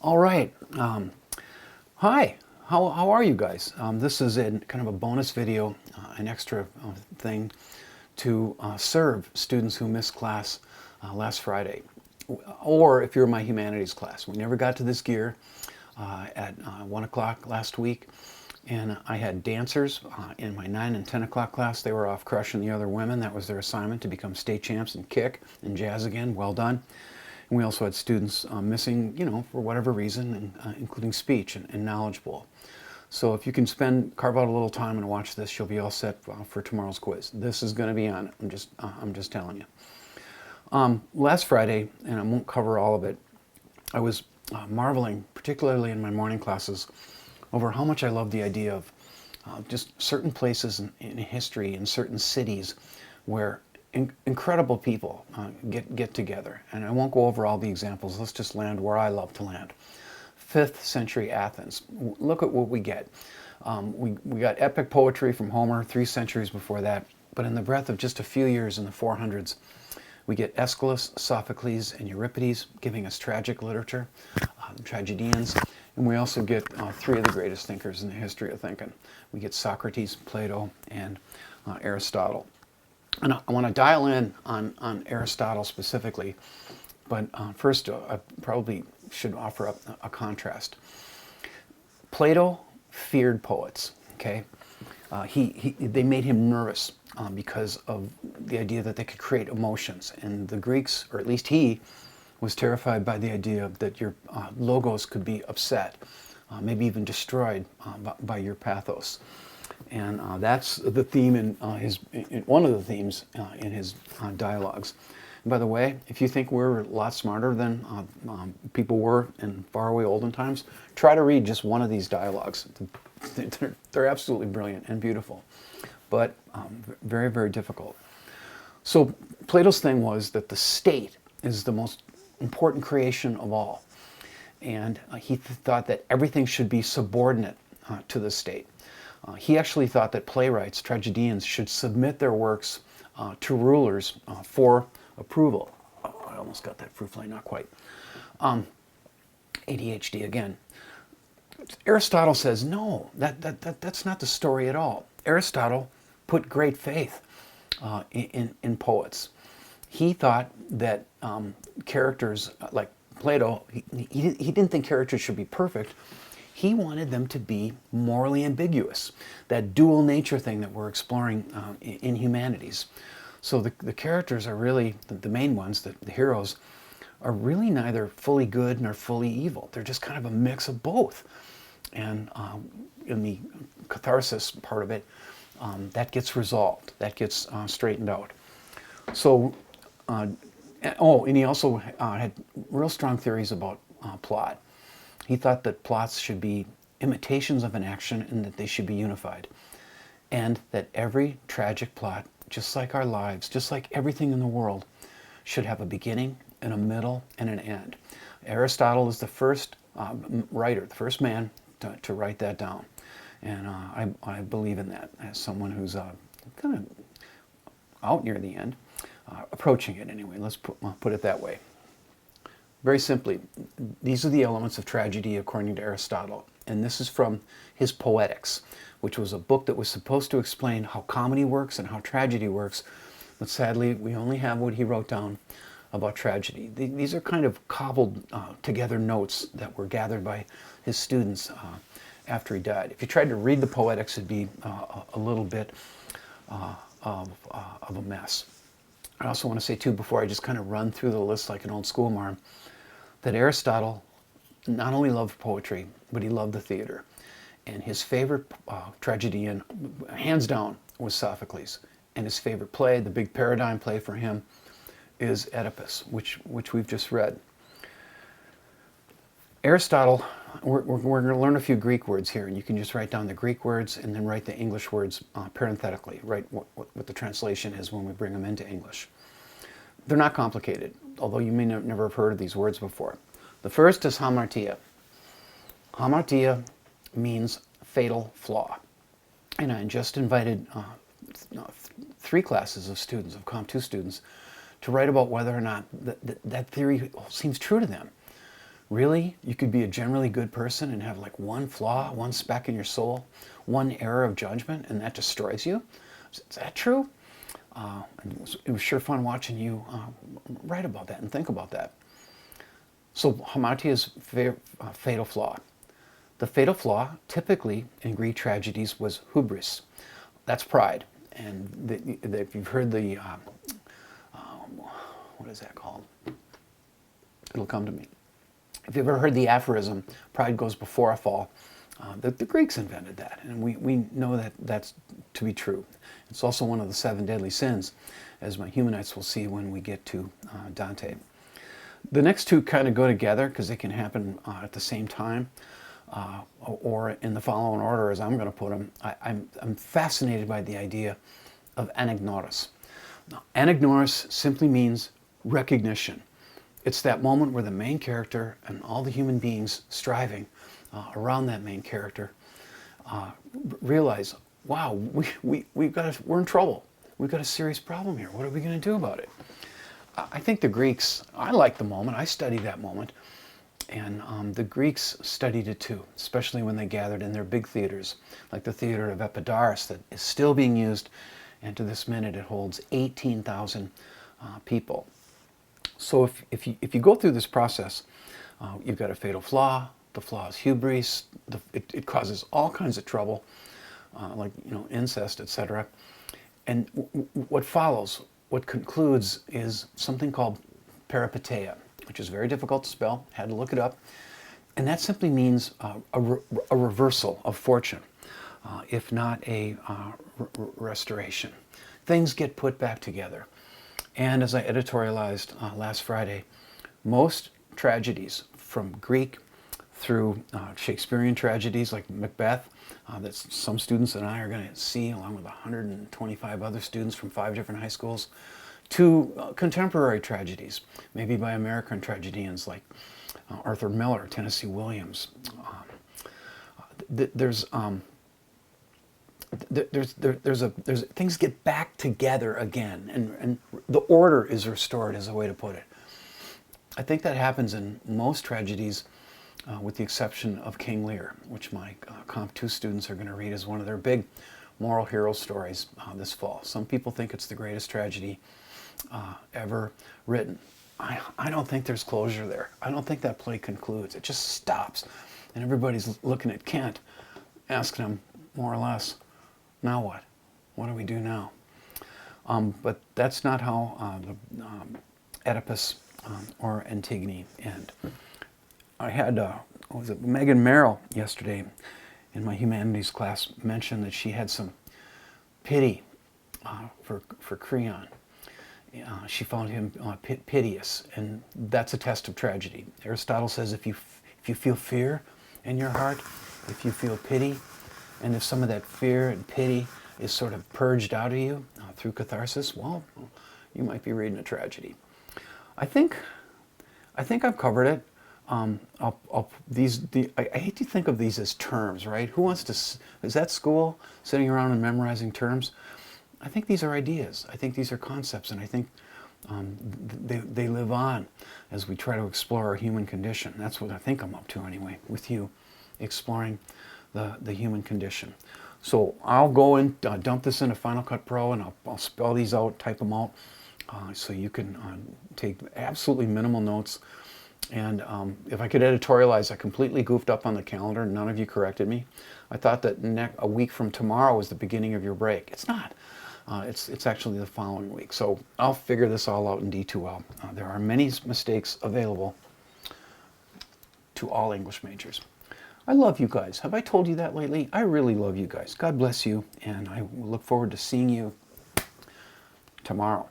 All right. Hi. How are you guys? This is kind of a bonus video, an extra thing to serve students who missed class last Friday. Or if you're in my humanities class. We never got to this gear at 1 o'clock last week. And I had dancers in my 9 and 10 o'clock class. They were off crushing the other women. That was their assignment, to become state champs in kick and jazz again. Well done. And we also had students missing, for whatever reason, including speech and Knowledge Bowl. So if you can carve out a little time and watch this, you'll be all set for tomorrow's quiz. This is going to be on it. I'm just telling you. Last Friday, and I won't cover all of it, I was marveling, particularly in my morning classes, over how much I love the idea of just certain places in history, in certain cities, where incredible people get together. And I won't go over all the examples. Let's just land where I love to land. 5th century Athens. Look at what we get. We got epic poetry from Homer 3 centuries before that, but in the breadth of just a few years in the 400s, we get Aeschylus, Sophocles, and Euripides giving us tragic literature, tragedians, and we also get 3 of the greatest thinkers in the history of thinking. We get Socrates, Plato, and Aristotle. And I want to dial in on Aristotle specifically, but first I probably should offer up a contrast. Plato feared poets, okay? They made him nervous because of the idea that they could create emotions. And the Greeks, or at least he, was terrified by the idea that your logos could be upset, maybe even destroyed by your pathos. And that's the theme in one of the themes in his dialogues. And by the way, if you think we're a lot smarter than people were in faraway olden times, try to read just one of these dialogues. They're absolutely brilliant and beautiful, but very, very difficult. So Plato's thing was that the state is the most important creation of all. And he thought that everything should be subordinate to the state. He actually thought that playwrights, tragedians, should submit their works to rulers for approval. Oh, I almost got that fruit fly, not quite. ADHD again. Aristotle says, no, that's not the story at all. Aristotle put great faith in poets. He thought that characters like Plato, he didn't think characters should be perfect. He wanted them to be morally ambiguous, that dual nature thing that we're exploring in humanities. So the characters are really, the main ones, the heroes, are really neither fully good nor fully evil. They're just kind of a mix of both. And in the catharsis part of it, that gets resolved, that gets straightened out. So, and he also had real strong theories about plot. He thought that plots should be imitations of an action and that they should be unified. And that every tragic plot, just like our lives, just like everything in the world, should have a beginning and a middle and an end. Aristotle is the first writer, the first man to write that down. And I believe in that as someone who's kind of out near the end, approaching it anyway. Let's put it that way. Very simply, these are the elements of tragedy according to Aristotle. And this is from his Poetics, which was a book that was supposed to explain how comedy works and how tragedy works. But sadly, we only have what he wrote down about tragedy. These are kind of cobbled together notes that were gathered by his students after he died. If you tried to read the Poetics, it'd be a little bit of a mess. I also want to say, too, before I just kind of run through the list like an old schoolmarm, that Aristotle not only loved poetry, but he loved the theater. And his favorite tragedian, hands down, was Sophocles. And his favorite play, the big paradigm play for him, is Oedipus, which we've just read. Aristotle, we're going to learn a few Greek words here, and you can just write down the Greek words and then write the English words parenthetically, write what the translation is when we bring them into English. They're not complicated, although you may never have heard of these words before. The first is hamartia. Hamartia means fatal flaw. And I just invited 3 classes of students, of Comp 2 students, to write about whether or not that theory seems true to them. Really? You could be a generally good person and have like one flaw, one speck in your soul, one error of judgment, and that destroys you? Is that true? It was sure fun watching you write about that and think about that. So Hamartia's fatal flaw. The fatal flaw, typically in Greek tragedies, was hubris. That's pride. And if you've heard the, what is that called? It'll come to me. If you've ever heard the aphorism, pride goes before a fall, the Greeks invented that, and we know that that's to be true. It's also one of the 7 deadly sins, as my Humanites will see when we get to Dante. The next two kind of go together because they can happen at the same time, or in the following order as I'm going to put them. I'm fascinated by the idea of anagnoros. Now, anagnoros simply means recognition. It's that moment where the main character and all the human beings striving around that main character realize, wow, we're in trouble. We've got a serious problem here. What are we going to do about it? I think the Greeks, I like the moment. I studied that moment. And the Greeks studied it too, especially when they gathered in their big theaters, like the theater of Epidaurus that is still being used, and to this minute it holds 18,000 people. So if you go through this process, you've got a fatal flaw. The flaw is hubris. It causes all kinds of trouble, like incest, etc. And what follows, what concludes, is something called peripeteia, which is very difficult to spell. Had to look it up, and that simply means a reversal of fortune, if not a restoration. Things get put back together. And as I editorialized last Friday, most tragedies from Greek through Shakespearean tragedies like Macbeth, that some students and I are going to see along with 125 other students from 5 different high schools, to contemporary tragedies, maybe by American tragedians like Arthur Miller, Tennessee Williams. Things get back together again, and the order is restored, is a way to put it. I think that happens in most tragedies, with the exception of King Lear, which my Comp 2 students are going to read as one of their big moral hero stories this fall. Some people think it's the greatest tragedy ever written. I don't think there's closure there. I don't think that play concludes. It just stops, and everybody's looking at Kent, asking him more or less, now what? What do we do now? But that's not how the Oedipus or Antigone end. I had, Megan Merrill yesterday in my humanities class mentioned that she had some pity for Creon. She found him piteous, and that's a test of tragedy. Aristotle says if you feel fear in your heart, if you feel pity, and if some of that fear and pity is sort of purged out of you through catharsis, well, you might be reading a tragedy. I think I've covered it. I hate to think of these as terms, right? Who wants to? Is that school sitting around and memorizing terms? I think these are ideas. I think these are concepts, and I think they live on as we try to explore our human condition. That's what I think I'm up to anyway, with you, exploring the human condition. So I'll go and dump this into Final Cut Pro, and I'll spell these out, type them out, so you can take absolutely minimal notes. And if I could editorialize, I completely goofed up on the calendar. None of you corrected me. I thought that a week from tomorrow was the beginning of your break. It's not. It's actually the following week. So I'll figure this all out in D2L. There are many mistakes available to all English majors. I love you guys. Have I told you that lately? I really love you guys. God bless you, and I look forward to seeing you tomorrow.